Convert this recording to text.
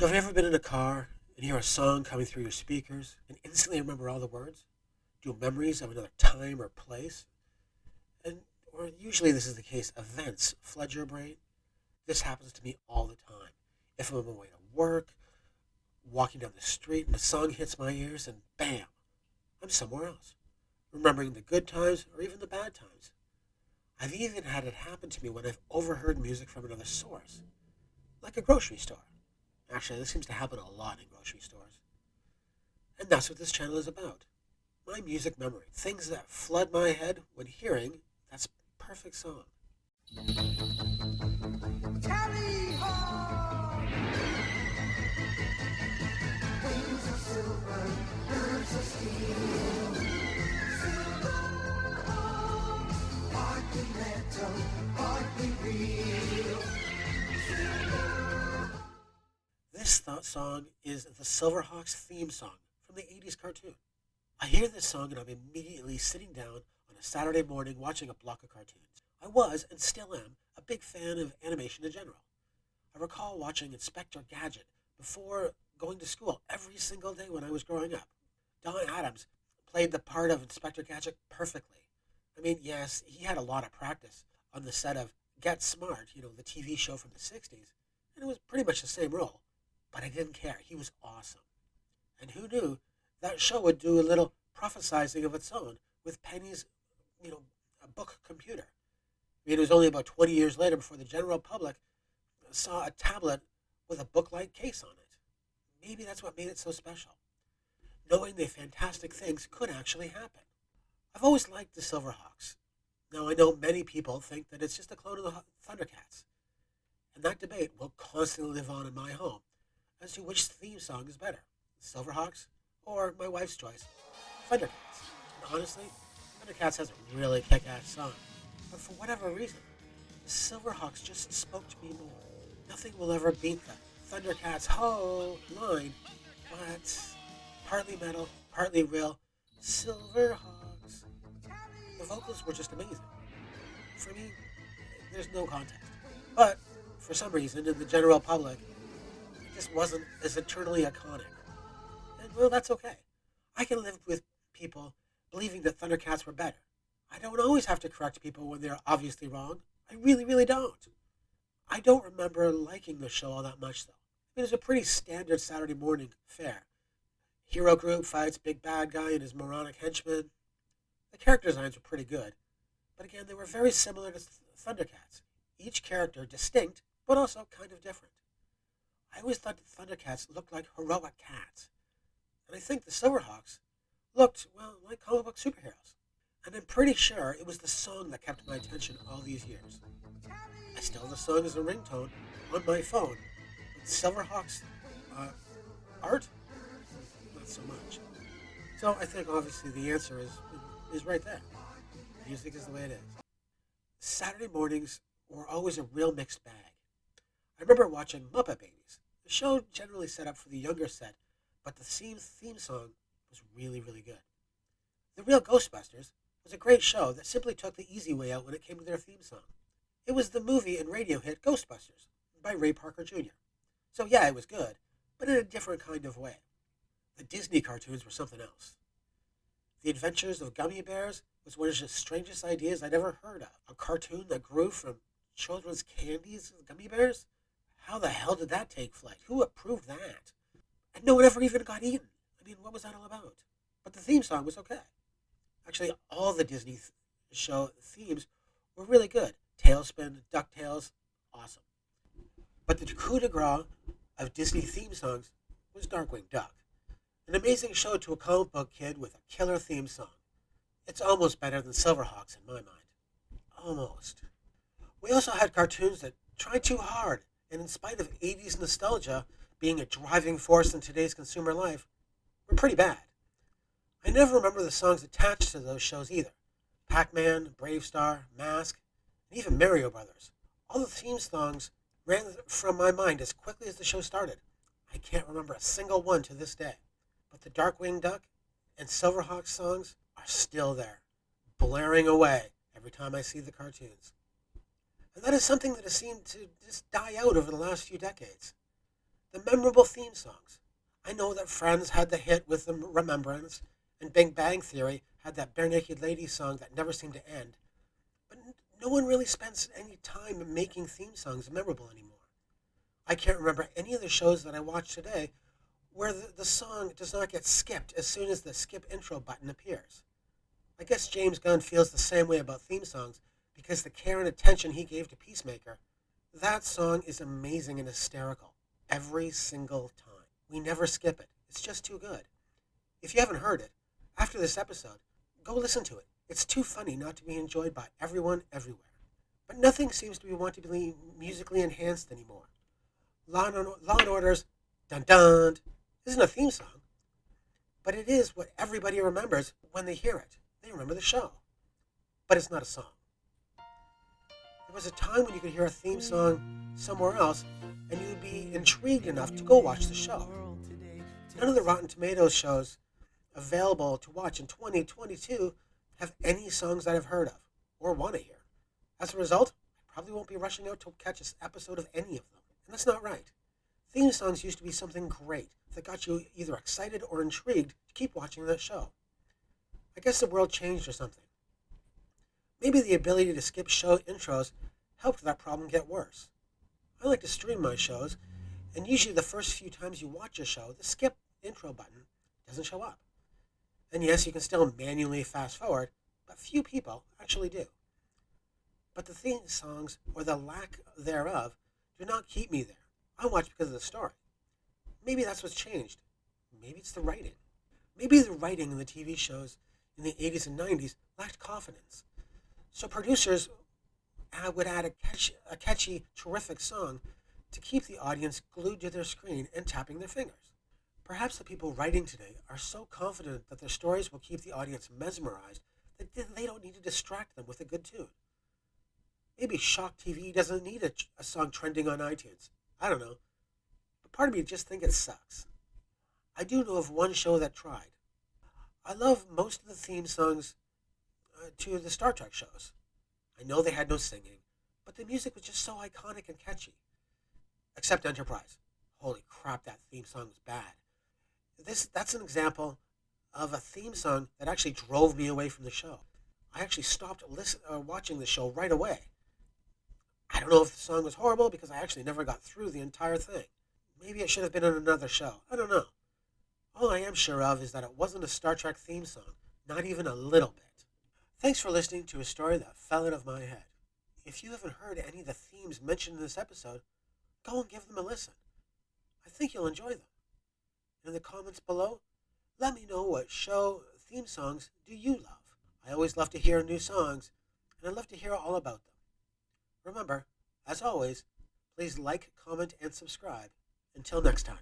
So have you ever been in a car and hear a song coming through your speakers and instantly remember all the words? Do memories of another time or place? And or usually this is the case, events flood your brain. This happens to me all the time. If I'm on my way to work, walking down the street and a song hits my ears and bam, I'm somewhere else. Remembering the good times or even the bad times. I've even had it happen to me when I've overheard music from another source, like a grocery store. Actually, this seems to happen a lot in grocery stores. And that's what this channel is about. My music memory. Things that flood my head when hearing that's perfect song. Tally ho! Wings of silver, birds of steel. Silver home, partly metal, partly real. This song is the Silverhawks theme song from the 80s cartoon. I hear this song and I'm immediately sitting down on a Saturday morning watching a block of cartoons. I was, and still am, a big fan of animation in general. I recall watching Inspector Gadget before going to school every single day when I was growing up. Don Adams played the part of Inspector Gadget perfectly. I mean, yes, he had a lot of practice on the set of Get Smart, the TV show from the 60s, and it was pretty much the same role. But I didn't care. He was awesome. And who knew that show would do a little prophesizing of its own with Penny's, a book computer. I mean, it was only about 20 years later before the general public saw a tablet with a book-like case on it. Maybe that's what made it so special. Knowing that fantastic things could actually happen. I've always liked the Silverhawks. Now, I know many people think that it's just a clone of the Thundercats. And that debate will constantly live on in my home as to which theme song is better, Silverhawks or my wife's choice, Thundercats. And honestly, Thundercats has a really kick-ass song. But for whatever reason, the Silverhawks just spoke to me more. Nothing will ever beat the Thundercats ho line, but partly metal, partly real, Silverhawks. The vocals were just amazing. For me, there's no contest. But for some reason, in the general public, it just wasn't as eternally iconic. And well, that's okay. I can live with people believing that Thundercats were better. I don't always have to correct people when they're obviously wrong. I really, really don't. I don't remember liking the show all that much, though. It was a pretty standard Saturday morning fare. Hero group fights big bad guy and his moronic henchmen. The character designs were pretty good. But again, they were very similar to Thundercats. Each character distinct, but also kind of different. I always thought the Thundercats looked like heroic cats. And I think the Silverhawks looked, well, like comic book superheroes. And I'm pretty sure it was the song that kept my attention all these years. I still have the song as a ringtone on my phone. But Silverhawks art? Not so much. So I think obviously the answer is right there. Music is the way it is. Saturday mornings were always a real mixed bag. I remember watching Muppet Babies. The show generally set up for the younger set, but the theme song was really, really good. The Real Ghostbusters was a great show that simply took the easy way out when it came to their theme song. It was the movie and radio hit Ghostbusters by Ray Parker Jr. So yeah, it was good, but in a different kind of way. The Disney cartoons were something else. The Adventures of Gummy Bears was one of the strangest ideas I'd ever heard of. A cartoon that grew from children's candies, gummy bears? How the hell did that take flight? Who approved that? And no one ever even got eaten. I mean, what was that all about? But the theme song was okay. Actually, all the Disney show themes were really good. Tailspin, DuckTales, awesome. But the coup de grace of Disney theme songs was Darkwing Duck. An amazing show to a comic book kid with a killer theme song. It's almost better than Silverhawks in my mind. Almost. We also had cartoons that tried too hard, and in spite of 80s nostalgia being a driving force in today's consumer life, were pretty bad. I never remember the songs attached to those shows either. Pac-Man, Brave Star, Mask, and even Mario Brothers. All the theme songs ran from my mind as quickly as the show started. I can't remember a single one to this day. But the Darkwing Duck and Silverhawks songs are still there, blaring away every time I see the cartoons. And that is something that has seemed to just die out over the last few decades. The memorable theme songs. I know that Friends had the hit with the Remembrance, and Big Bang Theory had that Bare Naked Ladies song that never seemed to end. But no one really spends any time making theme songs memorable anymore. I can't remember any of the shows that I watch today where the song does not get skipped as soon as the skip intro button appears. I guess James Gunn feels the same way about theme songs because the care and attention he gave to Peacemaker. That song is amazing and hysterical every single time. We never skip it. It's just too good. If you haven't heard it, after this episode, go listen to it. It's too funny not to be enjoyed by everyone everywhere. But nothing seems to be wanting to be musically enhanced anymore. Law and Order's Dun Dun isn't a theme song, but it is what everybody remembers when they hear it. They remember the show. But it's not a song. There was a time when you could hear a theme song somewhere else and you'd be intrigued enough to go watch the show. None of the Rotten Tomatoes shows available to watch in 2022 have any songs that I've heard of or want to hear. As a result, I probably won't be rushing out to catch an episode of any of them. And that's not right. Theme songs used to be something great that got you either excited or intrigued to keep watching that show. I guess the world changed or something. Maybe the ability to skip show intros helped that problem get worse. I like to stream my shows, and usually the first few times you watch a show, the skip intro button doesn't show up. And yes, you can still manually fast forward, but few people actually do. But the theme songs, or the lack thereof, do not keep me there. I watch because of the story. Maybe that's what's changed. Maybe it's the writing. Maybe the writing in the TV shows in the 80s and 90s lacked confidence. So producers would add a catchy, terrific song to keep the audience glued to their screen and tapping their fingers. Perhaps the people writing today are so confident that their stories will keep the audience mesmerized that they don't need to distract them with a good tune. Maybe Shock TV doesn't need a song trending on iTunes. I don't know. But part of me just thinks it sucks. I do know of one show that tried. I love most of the theme songs to the Star Trek shows. I know they had no singing, but the music was just so iconic and catchy. Except Enterprise. Holy crap, that theme song was bad. That's an example of a theme song that actually drove me away from the show. I actually stopped watching the show right away. I don't know if the song was horrible because I actually never got through the entire thing. Maybe it should have been on another show. I don't know. All I am sure of is that it wasn't a Star Trek theme song. Not even a little bit. Thanks for listening to a story that fell out of my head. If you haven't heard any of the themes mentioned in this episode, go and give them a listen. I think you'll enjoy them. In the comments below, let me know what show theme songs do you love. I always love to hear new songs, and I love to hear all about them. Remember, as always, please like, comment, and subscribe. Until next time.